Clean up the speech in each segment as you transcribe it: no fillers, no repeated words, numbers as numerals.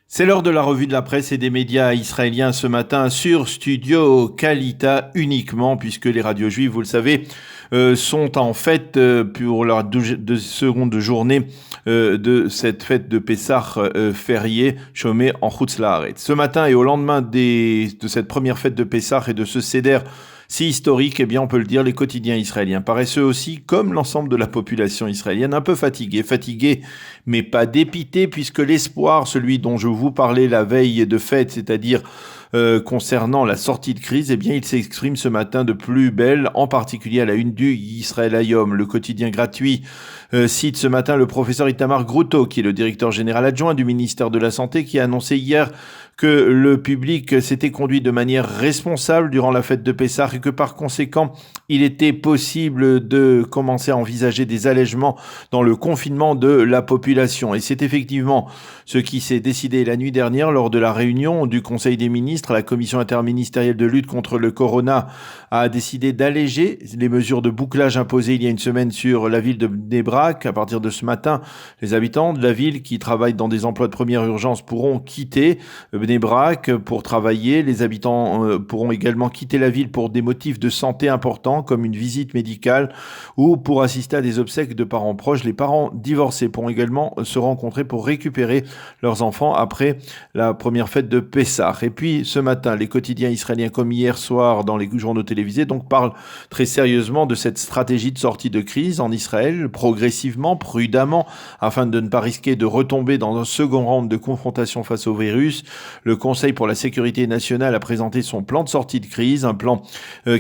C'est l'heure de la revue de la presse et des médias israéliens ce matin sur Studio Kalita uniquement, puisque les radios juives, vous le savez, sont en fête pour leur seconde journée de cette fête de Pessah férié chômé en Chutz La'aretz. Ce matin et au lendemain de cette première fête de Pessah et de ce Seder si historique, eh bien on peut le dire, les quotidiens israéliens paraissent eux aussi, comme l'ensemble de la population israélienne, un peu fatigués, mais pas dépités, puisque l'espoir, celui dont je vous parlais la veille de fête, c'est-à-dire concernant la sortie de crise, eh bien il s'exprime ce matin de plus belle, en particulier à la une du Israël Hayom, le quotidien gratuit, cite ce matin le professeur Itamar Grouto, qui est le directeur général adjoint du ministère de la Santé, qui a annoncé hier que le public s'était conduit de manière responsable durant la fête de Pessah et que par conséquent, il était possible de commencer à envisager des allègements dans le confinement de la population. Et c'est effectivement ce qui s'est décidé la nuit dernière lors de la réunion du Conseil des ministres. La commission interministérielle de lutte contre le corona a décidé d'alléger les mesures de bouclage imposées il y a une semaine sur la ville de Bnei Brak. À partir de ce matin, les habitants de la ville qui travaillent dans des emplois de première urgence pourront quitter Bnei Brak pour travailler. Les habitants pourront également quitter la ville pour des motifs de santé importants comme une visite médicale ou pour assister à des obsèques de parents proches. Les parents divorcés pourront également se rencontrer pour récupérer leurs enfants après la première fête de Pessah. Et puis ce matin, les quotidiens israéliens comme hier soir dans les journaux télévisés donc parlent très sérieusement de cette stratégie de sortie de crise en Israël, progressivement, prudemment, afin de ne pas risquer de retomber dans un second round de confrontation face au virus. Le Conseil pour la sécurité nationale a présenté son plan de sortie de crise, un plan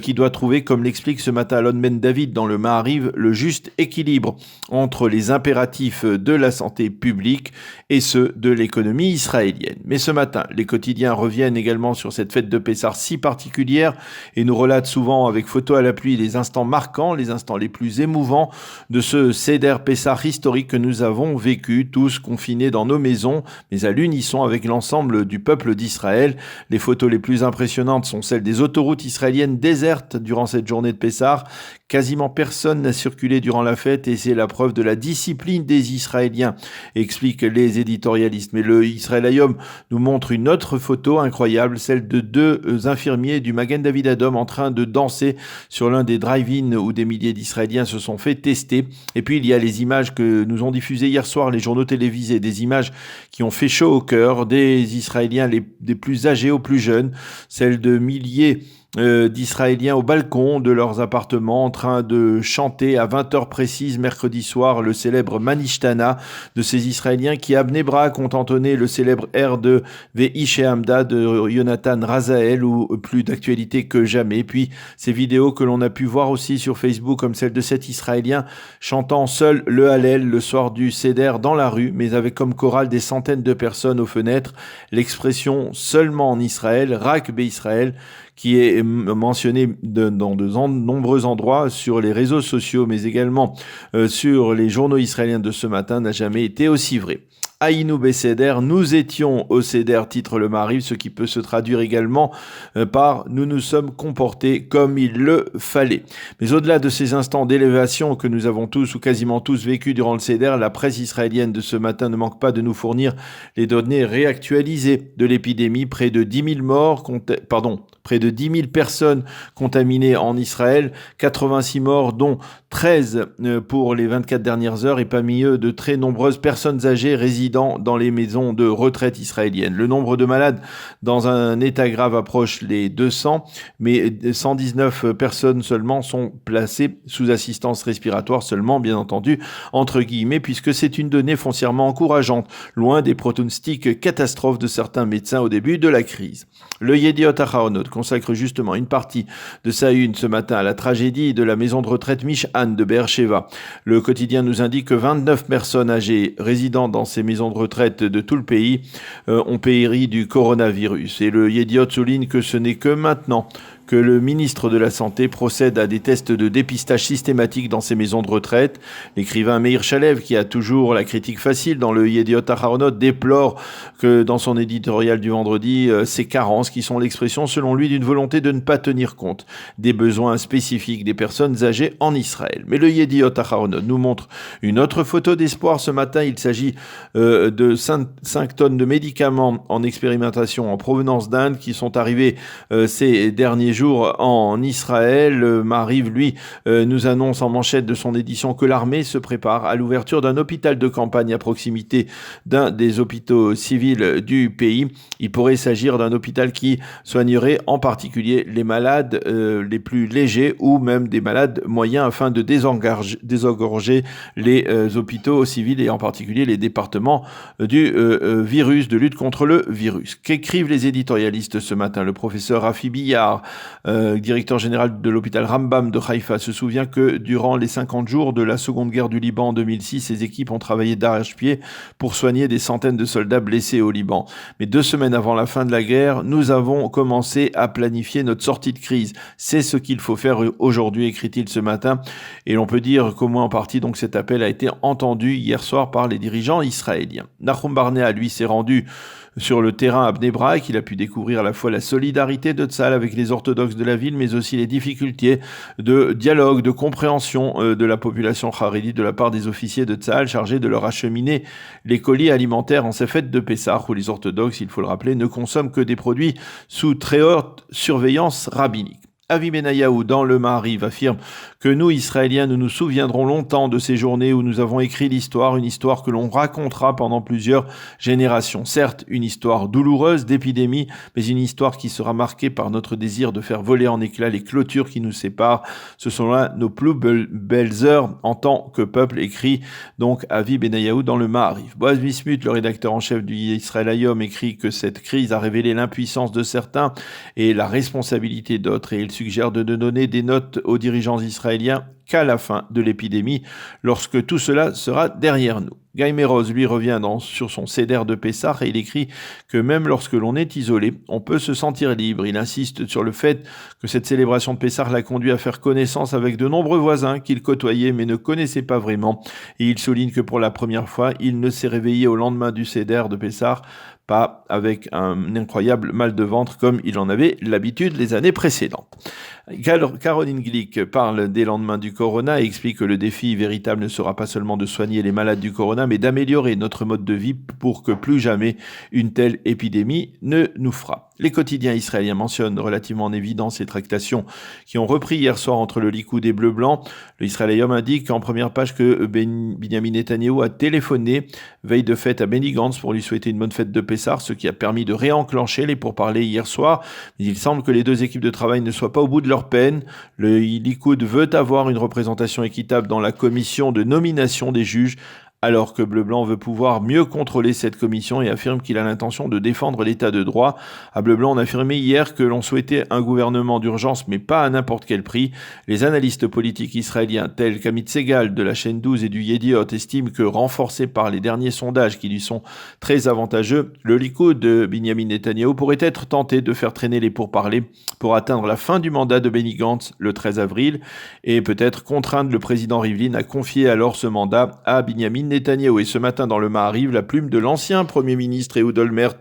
qui doit trouver, comme l'explique ce matin Alon Ben David dans le Maariv, le juste équilibre entre les impératifs de la santé publique et ceux de l'économie israélienne. Mais ce matin, les quotidiens reviennent également sur cette fête de Pessah si particulière et nous relatent souvent avec photos à la pluie les instants marquants, les instants les plus émouvants de ce Seder Pessah historique que nous avons vécu, tous confinés dans nos maisons, mais à l'unisson avec l'ensemble du peuple d'Israël. Les photos les plus impressionnantes sont celles des autoroutes israéliennes désertes durant cette journée de Pessah. Quasiment personne n'a circulé durant la fête et c'est la preuve de la discipline des Israéliens, expliquent les éditorialistes. Mais le Israël Hayom nous montre une autre photo incroyable, celle de deux infirmiers du Magen David Adom en train de danser sur l'un des drive-in où des milliers d'Israéliens se sont fait tester. Et puis il y a les images que nous ont diffusées hier soir les journaux télévisés, des images qui ont fait chaud au cœur, des Israéliens des plus âgés aux plus jeunes, celles de milliers d'Israéliens au balcon de leurs appartements en train de chanter à 20h précises mercredi soir le célèbre Manishtana de ces Israéliens qui à Bnei Brak ont entonné le célèbre air de Ve'ish Hamda de Yonatan Razael ou plus d'actualité que jamais. Puis ces vidéos que l'on a pu voir aussi sur Facebook comme celle de cet Israélien chantant seul le Hallel le soir du Seder dans la rue mais avec comme chorale des centaines de personnes aux fenêtres. L'expression seulement en Israël, Rak Be'Israël, qui est mentionné dans de nombreux endroits sur les réseaux sociaux, mais également sur les journaux israéliens de ce matin, n'a jamais été aussi vrai. Aïnou Besséder, nous étions au Seder, titre le Maariv, ce qui peut se traduire également par nous nous sommes comportés comme il le fallait. Mais au-delà de ces instants d'élévation que nous avons tous ou quasiment tous vécu durant le Seder, la presse israélienne de ce matin ne manque pas de nous fournir les données réactualisées de l'épidémie. Près de 10 000 personnes contaminées en Israël, 86 morts, dont 13 pour les 24 dernières heures, et parmi eux de très nombreuses personnes âgées résidant dans les maisons de retraite israéliennes. Le nombre de malades dans un état grave approche les 200, mais 119 personnes seulement sont placées sous assistance respiratoire seulement, bien entendu, entre guillemets, puisque c'est une donnée foncièrement encourageante, loin des pronostics catastrophes de certains médecins au début de la crise. Le Yediot Ahronoth consacre justement une partie de sa une ce matin à la tragédie de la maison de retraite Mish'an de Be'er-Sheva. Le quotidien nous indique que 29 personnes âgées résidant dans ces maisons de retraite de tout le pays ont péri du coronavirus. Et le Yediot souligne que ce n'est que maintenant que le ministre de la Santé procède à des tests de dépistage systématiques dans ces maisons de retraite. L'écrivain Meir Shalev, qui a toujours la critique facile dans le Yediot Aharonot, déplore que dans son éditorial du vendredi, ces carences qui sont l'expression, selon lui, d'une volonté de ne pas tenir compte des besoins spécifiques des personnes âgées en Israël. Mais le Yediot Aharonot nous montre une autre photo d'espoir. Ce matin, il s'agit de 5 tonnes de médicaments en expérimentation en provenance d'Inde qui sont arrivés ces derniers jours en Israël. Mariv, lui, nous annonce en manchette de son édition que l'armée se prépare à l'ouverture d'un hôpital de campagne à proximité d'un des hôpitaux civils du pays. Il pourrait s'agir d'un hôpital qui soignerait en particulier les malades les plus légers ou même des malades moyens afin de désengorger les hôpitaux civils et en particulier les départements du virus, de lutte contre le virus. Qu'écrivent les éditorialistes ce matin? Le professeur Rafi Billard, directeur général de l'hôpital Rambam de Haïfa, se souvient que durant les 50 jours de la seconde guerre du Liban en 2006, ses équipes ont travaillé d'arrache-pied pour soigner des centaines de soldats blessés au Liban. Mais 2 semaines avant la fin de la guerre, nous avons commencé à planifier notre sortie de crise. C'est ce qu'il faut faire aujourd'hui, écrit-il ce matin. Et l'on peut dire qu'au moins en partie, donc, cet appel a été entendu hier soir par les dirigeants israéliens. Nahum Barnea, lui, s'est rendu sur le terrain à Bnei Brak. Il a pu découvrir à la fois la solidarité de Tzahal avec les orthodoxes de la ville, mais aussi les difficultés de dialogue, de compréhension de la population charédite de la part des officiers de Tzahal chargés de leur acheminer les colis alimentaires en ces fêtes de Pessah, où les orthodoxes, il faut le rappeler, ne consomment que des produits sous très haute surveillance rabbinique. Avi Benayahu, dans le Maariv, affirme que nous, Israéliens, nous nous souviendrons longtemps de ces journées où nous avons écrit l'histoire, une histoire que l'on racontera pendant plusieurs générations. Certes, une histoire douloureuse d'épidémie, mais une histoire qui sera marquée par notre désir de faire voler en éclats les clôtures qui nous séparent. Ce sont là nos plus belles heures en tant que peuple, écrit donc Avi Benayahu dans le Maariv. Boaz Bismuth, le rédacteur en chef du Israël Hayom, écrit que cette crise a révélé l'impuissance de certains et la responsabilité d'autres, et il suggère de ne donner des notes aux dirigeants israéliens qu'à la fin de l'épidémie, lorsque tout cela sera derrière nous. Guy Meroz, lui, revient sur son Seder de Pessah et il écrit que même lorsque l'on est isolé, on peut se sentir libre. Il insiste sur le fait que cette célébration de Pessah l'a conduit à faire connaissance avec de nombreux voisins qu'il côtoyait mais ne connaissait pas vraiment. Et il souligne que pour la première fois, il ne s'est réveillé au lendemain du Seder de Pessah pas avec un incroyable mal de ventre comme il en avait l'habitude les années précédentes. Caroline Glick parle des lendemains du corona et explique que le défi véritable ne sera pas seulement de soigner les malades du corona, mais d'améliorer notre mode de vie pour que plus jamais une telle épidémie ne nous frappe. Les quotidiens israéliens mentionnent relativement en évidence ces tractations qui ont repris hier soir entre le Likoud et Bleu-Blanc. Le Israël Hayom indique en première page que Binyamin Netanyahou a téléphoné veille de fête à Benny Gantz pour lui souhaiter une bonne fête de Pessah, ce qui a permis de réenclencher les pourparlers hier soir. Mais il semble que les deux équipes de travail ne soient pas au bout de leur peine. Le Likoud veut avoir une représentation équitable dans la commission de nomination des juges, alors que Bleu-Blanc veut pouvoir mieux contrôler cette commission et affirme qu'il a l'intention de défendre l'état de droit. À Bleu-Blanc, on affirmait hier que l'on souhaitait un gouvernement d'urgence, mais pas à n'importe quel prix. Les analystes politiques israéliens, tels qu'Amit Segal de la chaîne 12 et du Yediot, estiment que, renforcé par les derniers sondages qui lui sont très avantageux, le Likoud de Binyamin Netanyahou pourrait être tenté de faire traîner les pourparlers pour atteindre la fin du mandat de Benny Gantz le 13 avril et peut-être contraindre le président Rivlin à confier alors ce mandat à Binyamin Netanyahou. Et ce matin dans le Maariv, la plume de l'ancien Premier ministre Ehud Olmert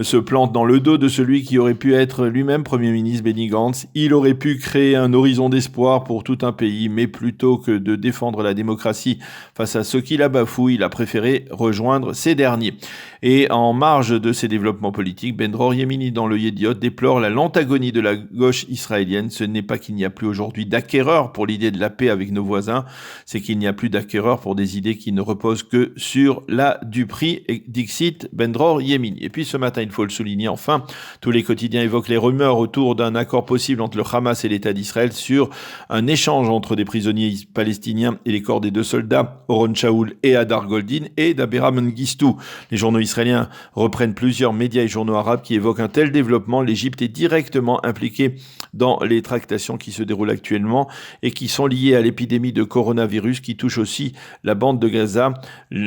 se plante dans le dos de celui qui aurait pu être lui-même Premier ministre, Benny Gantz. Il aurait pu créer un horizon d'espoir pour tout un pays, mais plutôt que de défendre la démocratie face à ceux qui la bafouent, il a préféré rejoindre ces derniers. Et en marge de ces développements politiques, Ben-Dror Yemini dans le Yediot déplore la lente agonie de la gauche israélienne. Ce n'est pas qu'il n'y a plus aujourd'hui d'acquéreurs pour l'idée de la paix avec nos voisins, c'est qu'il n'y a plus d'acquéreurs pour des idées qui ne reposent que sur la duperie, dixit Ben-Dror Yemini. Et puis ce matin, il faut le souligner enfin, tous les quotidiens évoquent les rumeurs autour d'un accord possible entre le Hamas et l'État d'Israël sur un échange entre des prisonniers palestiniens et les corps des 2 soldats, Oron Shaul et Hadar Goldin, et d'Abera Mengistou. Les journaux israéliens reprennent plusieurs médias et journaux arabes qui évoquent un tel développement. L'Égypte est directement impliquée dans les tractations qui se déroulent actuellement et qui sont liées à l'épidémie de coronavirus qui touche aussi la bande de Gaza.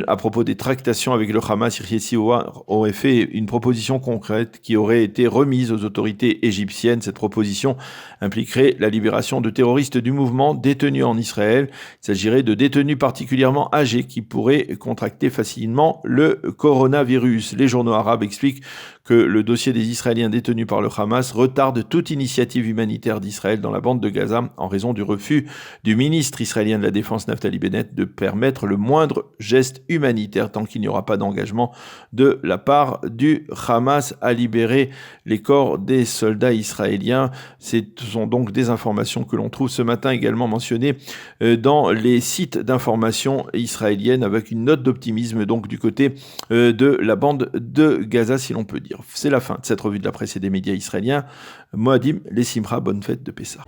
À propos des tractations avec le Hamas, Yahya Sinwar aurait fait une proposition concrète qui aurait été remise aux autorités égyptiennes. Cette proposition impliquerait la libération de terroristes du mouvement détenus en Israël. Il s'agirait de détenus particulièrement âgés qui pourraient contracter facilement le coronavirus. Les journaux arabes expliquent que le dossier des Israéliens détenus par le Hamas retarde toute initiative humanitaire d'Israël dans la bande de Gaza en raison du refus du ministre israélien de la Défense Naftali Bennett de permettre le moindre geste humanitaire tant qu'il n'y aura pas d'engagement de la part du Hamas à libérer les corps des soldats israéliens. Ce sont donc des informations que l'on trouve ce matin également mentionnées dans les sites d'information israéliennes avec une note d'optimisme donc du côté de la bande de Gaza si l'on peut dire. C'est la fin de cette revue de la presse et des médias israéliens. Moadim, les Simra, bonne fête de Pessah.